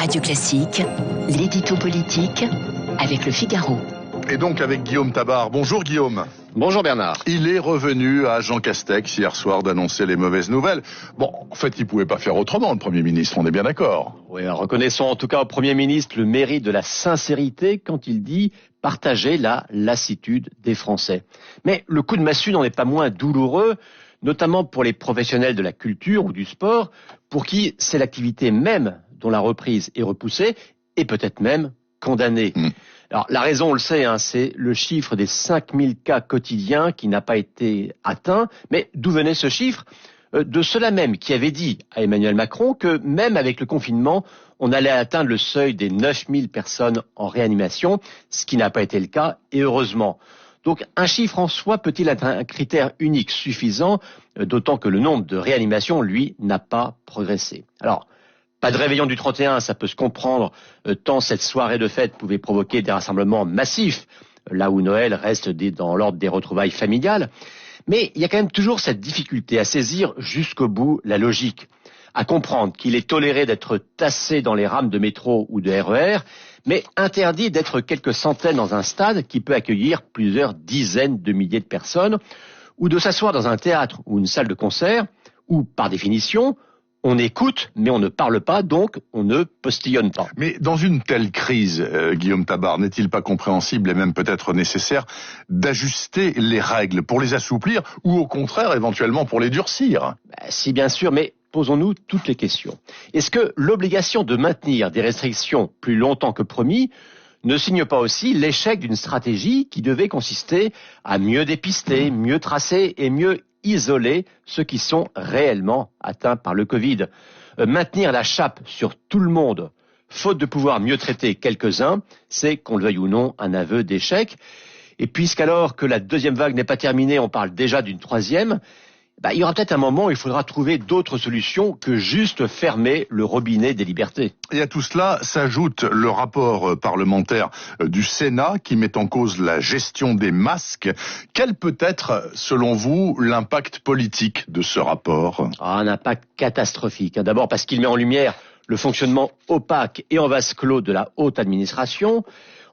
Radio Classique, l'édito politique avec Le Figaro. Et donc avec Guillaume Tabar. Bonjour Guillaume. Bonjour Bernard. Il est revenu à Jean Castex hier soir d'annoncer les mauvaises nouvelles. Bon, en fait, il pouvait pas faire autrement, le Premier ministre, on est bien d'accord. Oui, reconnaissons en tout cas au Premier ministre le mérite de la sincérité quand il dit partager la lassitude des Français. Mais le coup de massue n'en est pas moins douloureux, notamment pour les professionnels de la culture ou du sport, pour qui c'est l'activité même dont la reprise est repoussée et peut-être même condamnée. Alors, la raison, on le sait, c'est le chiffre des 5000 cas quotidiens qui n'a pas été atteint. Mais d'où venait ce chiffre ? De ceux-là même qui avaient dit à Emmanuel Macron que même avec le confinement, on allait atteindre le seuil des 9000 personnes en réanimation, ce qui n'a pas été le cas, et heureusement. Donc, un chiffre en soi peut-il être un critère unique suffisant, d'autant que le nombre de réanimations, lui, n'a pas progressé. Alors, pas de réveillon du 31, ça peut se comprendre, tant cette soirée de fête pouvait provoquer des rassemblements massifs, là où Noël reste dans l'ordre des retrouvailles familiales. Mais il y a quand même toujours cette difficulté à saisir jusqu'au bout la logique, à comprendre qu'il est toléré d'être tassé dans les rames de métro ou de RER, mais interdit d'être quelques centaines dans un stade qui peut accueillir plusieurs dizaines de milliers de personnes, ou de s'asseoir dans un théâtre ou une salle de concert, où, par définition, on écoute, mais on ne parle pas, donc on ne postillonne pas. Mais dans une telle crise, Guillaume Tabar, n'est-il pas compréhensible et même peut-être nécessaire d'ajuster les règles pour les assouplir ou au contraire éventuellement pour les durcir ? Si bien sûr, mais posons-nous toutes les questions. Est-ce que l'obligation de maintenir des restrictions plus longtemps que promis ne signe pas aussi l'échec d'une stratégie qui devait consister à mieux dépister, mieux tracer et mieux isoler ceux qui sont réellement atteints par le Covid. Maintenir la chape sur tout le monde, faute de pouvoir mieux traiter quelques-uns, c'est, qu'on le veuille ou non, un aveu d'échec. Et puisqu'alors que la deuxième vague n'est pas terminée, on parle déjà d'une troisième, il y aura peut-être un moment où il faudra trouver d'autres solutions que juste fermer le robinet des libertés. Et à tout cela s'ajoute le rapport parlementaire du Sénat qui met en cause la gestion des masques. Quel peut être, selon vous, l'impact politique de ce rapport ? Un impact catastrophique. D'abord parce qu'il met en lumière le fonctionnement opaque et en vase clos de la haute administration.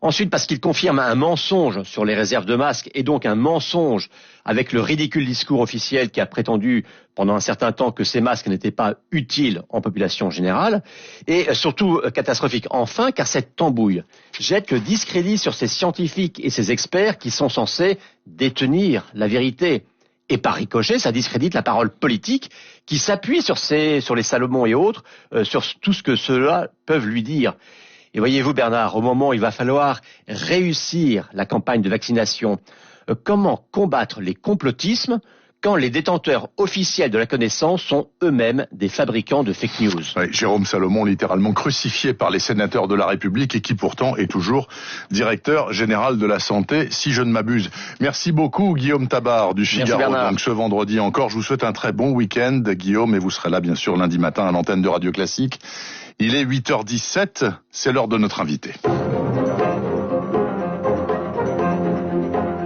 Ensuite, parce qu'il confirme un mensonge sur les réserves de masques et donc un mensonge avec le ridicule discours officiel qui a prétendu pendant un certain temps que ces masques n'étaient pas utiles en population générale. Et surtout catastrophique, enfin, car cette tambouille jette le discrédit sur ces scientifiques et ces experts qui sont censés détenir la vérité. Et par ricochet, ça discrédite la parole politique qui s'appuie sur les Salomon et autres, sur tout ce que ceux-là peuvent lui dire. Et voyez-vous Bernard, au moment où il va falloir réussir la campagne de vaccination, comment combattre les complotismes quand les détenteurs officiels de la connaissance sont eux-mêmes des fabricants de fake news ? Oui, Jérôme Salomon, littéralement crucifié par les sénateurs de la République et qui pourtant est toujours directeur général de la santé, si je ne m'abuse. Merci beaucoup Guillaume Tabar du Figaro. Donc ce vendredi encore, je vous souhaite un très bon week-end Guillaume et vous serez là bien sûr lundi matin à l'antenne de Radio Classique. Il est 8h17, c'est l'heure de notre invité.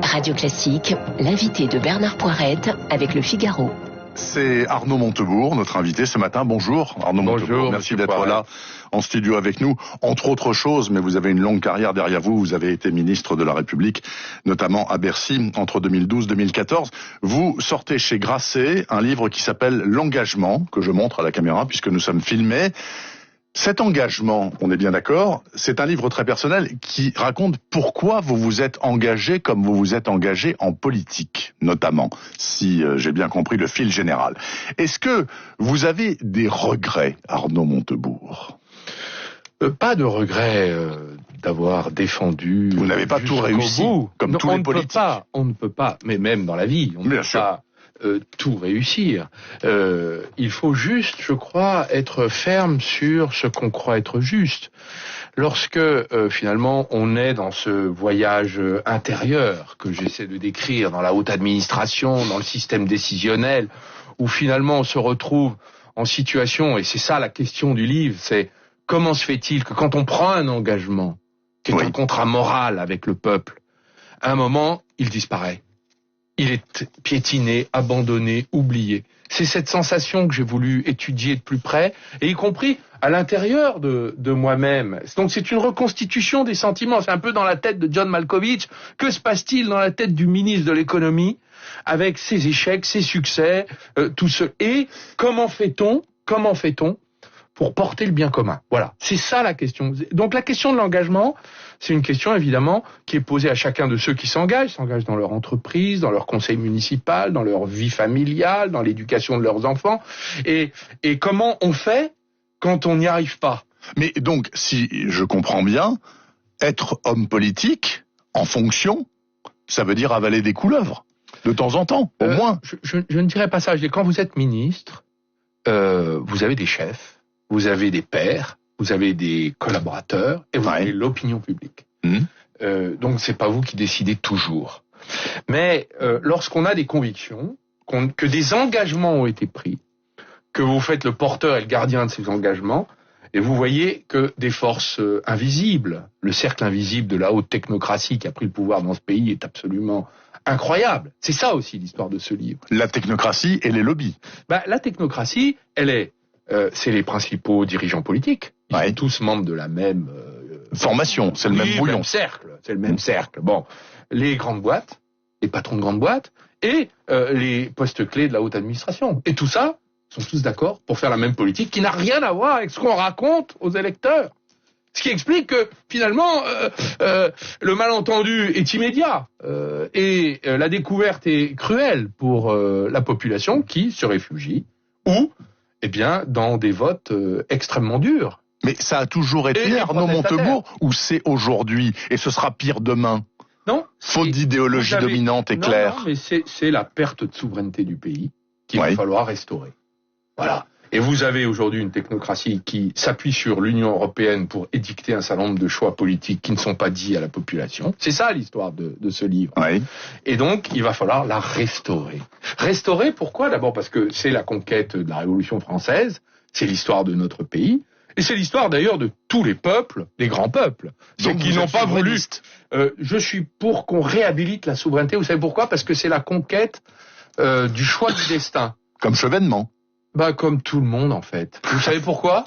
Radio Classique, l'invité de Bernard Poirette avec Le Figaro. C'est Arnaud Montebourg, notre invité ce matin. Bonjour Arnaud Montebourg, merci d'être là en studio avec nous. Entre autres choses, mais vous avez une longue carrière derrière vous, vous avez été ministre de la République, notamment à Bercy entre 2012 et 2014. Vous sortez chez Grasset un livre qui s'appelle L'engagement, que je montre à la caméra puisque nous sommes filmés. Cet engagement, on est bien d'accord, c'est un livre très personnel qui raconte pourquoi vous vous êtes engagé comme vous vous êtes engagé en politique, notamment, si j'ai bien compris le fil général. Est-ce que vous avez des regrets, Arnaud Montebourg ? Pas de regrets d'avoir défendu... Vous n'avez pas tout réussi, comme tous les politiques. On ne peut pas, mais même dans la vie, on ne peut pas tout réussir. Il faut juste, je crois, être ferme sur ce qu'on croit être juste. Lorsque, finalement, on est dans ce voyage intérieur que j'essaie de décrire dans la haute administration, dans le système décisionnel, où finalement on se retrouve en situation, et c'est ça la question du livre, c'est comment se fait-il que quand on prend un engagement, qui est un contrat moral avec le peuple, à un moment, il disparaît. Il est piétiné, abandonné, oublié. C'est cette sensation que j'ai voulu étudier de plus près, et y compris à l'intérieur de moi-même. Donc c'est une reconstitution des sentiments. C'est un peu dans la tête de John Malkovich. Que se passe-t-il dans la tête du ministre de l'économie avec ses échecs, ses succès, tout ce... Et comment fait-on pour porter le bien commun? Voilà, c'est ça la question. Donc la question de l'engagement, c'est une question évidemment qui est posée à chacun de ceux qui s'engagent dans leur entreprise, dans leur conseil municipal, dans leur vie familiale, dans l'éducation de leurs enfants. Et comment on fait quand on n'y arrive pas? Mais donc, si je comprends bien, être homme politique en fonction, ça veut dire avaler des couleuvres de temps en temps, au moins. Je ne dirais pas ça. Je dis, quand vous êtes ministre, vous avez des chefs, vous avez des pairs, vous avez des collaborateurs et vous avez l'opinion publique. Donc c'est pas vous qui décidez toujours. Mais lorsqu'on a des convictions, que des engagements ont été pris, que vous faites le porteur et le gardien de ces engagements, et vous voyez que des forces invisibles, le cercle invisible de la haute technocratie qui a pris le pouvoir dans ce pays est absolument incroyable. C'est ça aussi l'histoire de ce livre. La technocratie et les lobbies. La technocratie, c'est les principaux dirigeants politiques. Ils sont tous membres de la même formation. C'est le même bouillon. C'est le même cercle. Bon, les grandes boîtes, les patrons de grandes boîtes et les postes clés de la haute administration. Et tout ça sont tous d'accord pour faire la même politique qui n'a rien à voir avec ce qu'on raconte aux électeurs. Ce qui explique que, finalement, le malentendu est immédiat et la découverte est cruelle pour la population qui se réfugie ou, dans des votes extrêmement durs. Mais ça a toujours été Arnaud Montebourg ou c'est aujourd'hui et ce sera pire demain? Non. Faute d'idéologie dominante et claire. Non, mais c'est la perte de souveraineté du pays qu'il va falloir restaurer. Voilà. Et vous avez aujourd'hui une technocratie qui s'appuie sur l'Union européenne pour édicter un certain nombre de choix politiques qui ne sont pas dits à la population. C'est ça l'histoire de ce livre. Et donc, il va falloir la restaurer. Restaurer, pourquoi? D'abord parce que c'est la conquête de la Révolution française, c'est l'histoire de notre pays, et c'est l'histoire d'ailleurs de tous les peuples, les grands peuples, ceux qui n'ont pas voulu. Je suis pour qu'on réhabilite la souveraineté. Vous savez pourquoi? Parce que c'est la conquête du choix du destin. Comme Chevènement. Comme tout le monde, en fait. Vous savez pourquoi?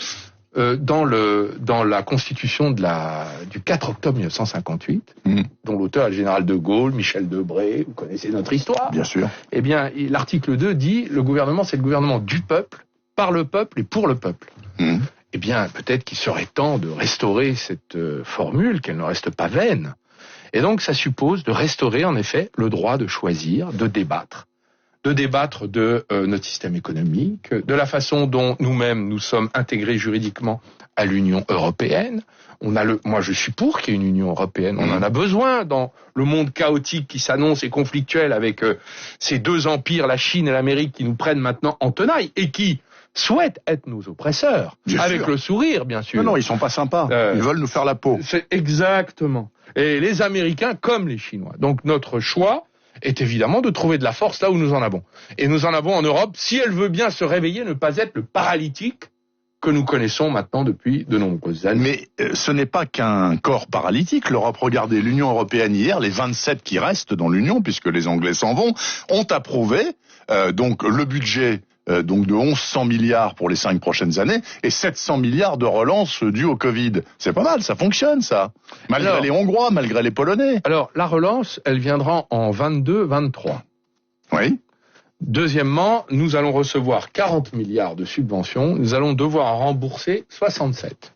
Dans la constitution du 4 octobre 1958, dont l'auteur est le général de Gaulle, Michel Debré, vous connaissez notre histoire. Bien sûr. L'article 2 dit, le gouvernement, c'est le gouvernement du peuple, par le peuple et pour le peuple. Peut-être qu'il serait temps de restaurer cette formule, qu'elle ne reste pas vaine. Et donc, ça suppose de restaurer, en effet, le droit de choisir, de débattre de notre système économique, de la façon dont nous-mêmes nous sommes intégrés juridiquement à l'Union européenne. Moi, je suis pour qu'il y ait une Union européenne. On en a besoin dans le monde chaotique qui s'annonce et conflictuel avec ces deux empires, la Chine et l'Amérique, qui nous prennent maintenant en tenaille et qui souhaitent être nos oppresseurs. Avec le sourire, bien sûr. Non, ils sont pas sympas. Ils veulent nous faire la peau. C'est exactement. Et les Américains comme les Chinois. Donc notre choix est évidemment de trouver de la force là où nous en avons. Et nous en avons en Europe, si elle veut bien se réveiller, ne pas être le paralytique que nous connaissons maintenant depuis de nombreuses années. Mais ce n'est pas qu'un corps paralytique, l'Europe. Regardez, l'Union européenne hier, les 27 qui restent dans l'Union, puisque les Anglais s'en vont, ont approuvé donc le budget donc de 1100 milliards pour les 5 prochaines années et 700 milliards de relance due au Covid. C'est pas mal, ça fonctionne ça. Malgré les Hongrois, malgré les Polonais. Alors, la relance, elle viendra en 22-23. Oui. Deuxièmement, nous allons recevoir 40 milliards de subventions, nous allons devoir en rembourser 67.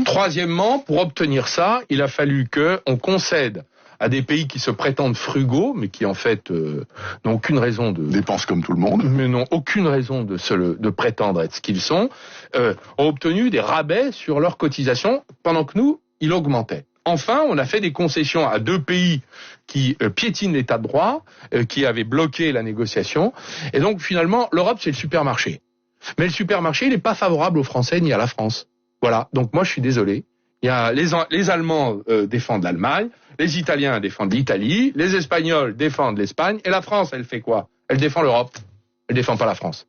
Troisièmement, pour obtenir ça, il a fallu qu'on concède à des pays qui se prétendent frugaux, mais qui en fait n'ont aucune raison de... Dépensent comme tout le monde. Mais n'ont aucune raison de prétendre être ce qu'ils sont, ont obtenu des rabais sur leurs cotisations, pendant que nous, il augmentait. Enfin, on a fait des concessions à deux pays qui piétinent l'état de droit, qui avaient bloqué la négociation, et donc finalement, l'Europe, c'est le supermarché. Mais le supermarché, il n'est pas favorable aux Français ni à la France. Voilà, donc moi je suis désolé. Il y a les Allemands défendent l'Allemagne, les Italiens défendent l'Italie, les Espagnols défendent l'Espagne, et la France, elle fait quoi? Elle défend l'Europe, elle défend pas la France.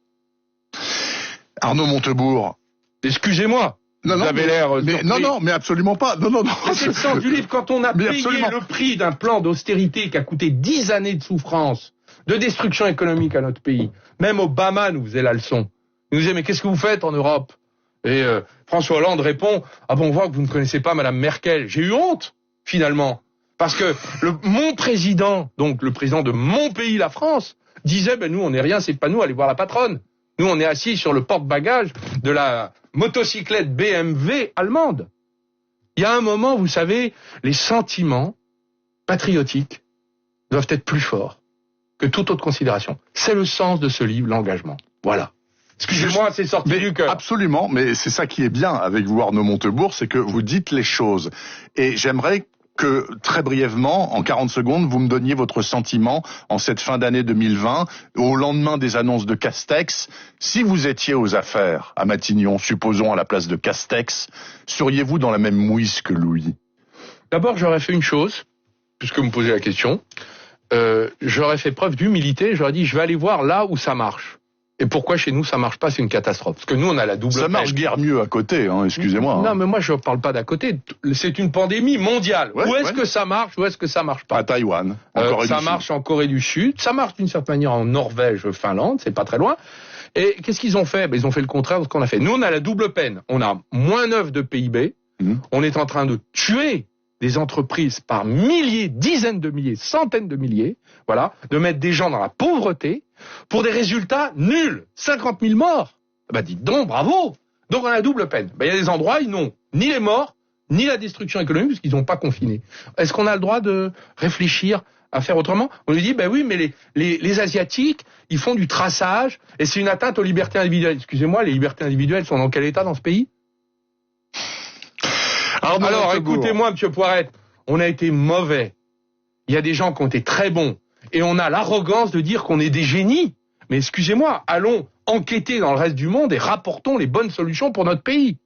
Arnaud Montebourg. Excusez-moi. Non, vous avez l'air mais absolument pas. Non. C'est le sens du livre. Quand on a payé le prix d'un plan d'austérité qui a coûté 10 années de souffrance, de destruction économique à notre pays, même Obama nous faisait la leçon. Il nous disait, mais qu'est-ce que vous faites en Europe? Et François Hollande répond, ah bon, on voit que vous ne connaissez pas Madame Merkel. J'ai eu honte, finalement. Parce que mon président, donc le président de mon pays, la France, disait, nous on n'est rien, c'est pas nous, allez voir la patronne. Nous on est assis sur le porte-bagages de la motocyclette BMW allemande. Il y a un moment, vous savez, les sentiments patriotiques doivent être plus forts que toute autre considération. C'est le sens de ce livre, l'engagement. Voilà. Excusez-moi, c'est sorti du cœur. Absolument, mais c'est ça qui est bien avec vous, Arnaud Montebourg, c'est que vous dites les choses. Et j'aimerais que, très brièvement, en 40 secondes, vous me donniez votre sentiment en cette fin d'année 2020, au lendemain des annonces de Castex. Si vous étiez aux affaires à Matignon, supposons à la place de Castex, seriez-vous dans la même mouise que Louis? D'abord, j'aurais fait une chose, puisque vous me posez la question. J'aurais fait preuve d'humilité, j'aurais dit, je vais aller voir là où ça marche. Et pourquoi chez nous ça marche pas, c'est une catastrophe. Parce que nous on a la double peine. Ça marche guère mieux à côté, excusez-moi. Non, mais moi je parle pas d'à côté. C'est une pandémie mondiale. Où est-ce que ça marche, où est-ce que ça marche pas? À Taïwan, ça marche en Corée du Sud, ça marche d'une certaine manière en Norvège, Finlande, c'est pas très loin. Et qu'est-ce qu'ils ont fait? Ils ont fait le contraire de ce qu'on a fait. Nous on a la double peine. On a moins 9 de PIB. On est en train de tuer des entreprises par milliers, dizaines de milliers, centaines de milliers, voilà, de mettre des gens dans la pauvreté pour des résultats nuls. 50 000 morts. Dites donc, bravo. Donc on a la double peine. Il y a des endroits, ils n'ont ni les morts, ni la destruction économique, parce qu'ils n'ont pas confiné. Est-ce qu'on a le droit de réfléchir à faire autrement? On lui dit, oui, mais les Asiatiques, ils font du traçage, et c'est une atteinte aux libertés individuelles. Excusez-moi, les libertés individuelles sont dans quel état dans ce pays? Alors, écoutez-moi, Monsieur Poiret, on a été mauvais. Il y a des gens qui ont été très bons. Et on a l'arrogance de dire qu'on est des génies. Mais excusez-moi, allons enquêter dans le reste du monde et rapportons les bonnes solutions pour notre pays.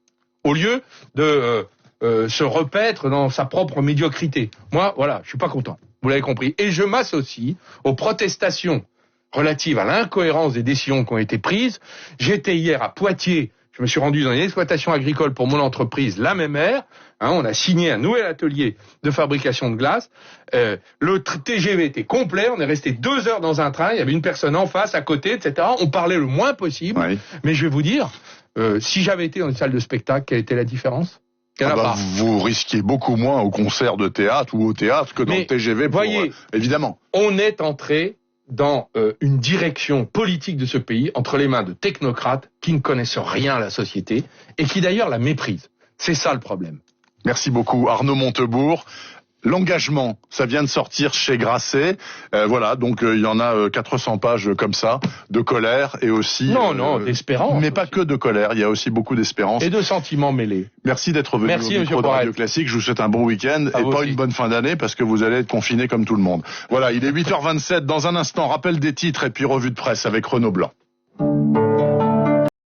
Au lieu de se repaître dans sa propre médiocrité. Moi, voilà, je suis pas content. Vous l'avez compris. Et je m'associe aux protestations relatives à l'incohérence des décisions qui ont été prises. J'étais hier à Poitiers. Je me suis rendu dans une exploitation agricole pour mon entreprise, la Mémère. On a signé un nouvel atelier de fabrication de glace. Le TGV était complet. On est resté 2 heures dans un train. Il y avait une personne en face, à côté, etc. On parlait le moins possible. Oui. Mais je vais vous dire, si j'avais été dans une salle de spectacle, quelle était la différence? Vous risquiez beaucoup moins au concert de théâtre ou au théâtre que dans le TGV. Voyez, évidemment. On est entré dans une direction politique de ce pays entre les mains de technocrates qui ne connaissent rien à la société et qui d'ailleurs la méprisent. C'est ça le problème. Merci beaucoup Arnaud Montebourg. L'engagement, ça vient de sortir chez Grasset. Voilà, donc il y en a 400 pages comme ça, de colère et aussi... Non, d'espérance. Mais pas que de colère, il y a aussi beaucoup d'espérance. Et de sentiments mêlés. Merci d'être venu au micro de Radio Classique. Je vous souhaite un bon week-end et pas une bonne fin d'année parce que vous allez être confinés comme tout le monde. Voilà, il est 8h27. Dans un instant, rappel des titres et puis revue de presse avec Renaud Blanc.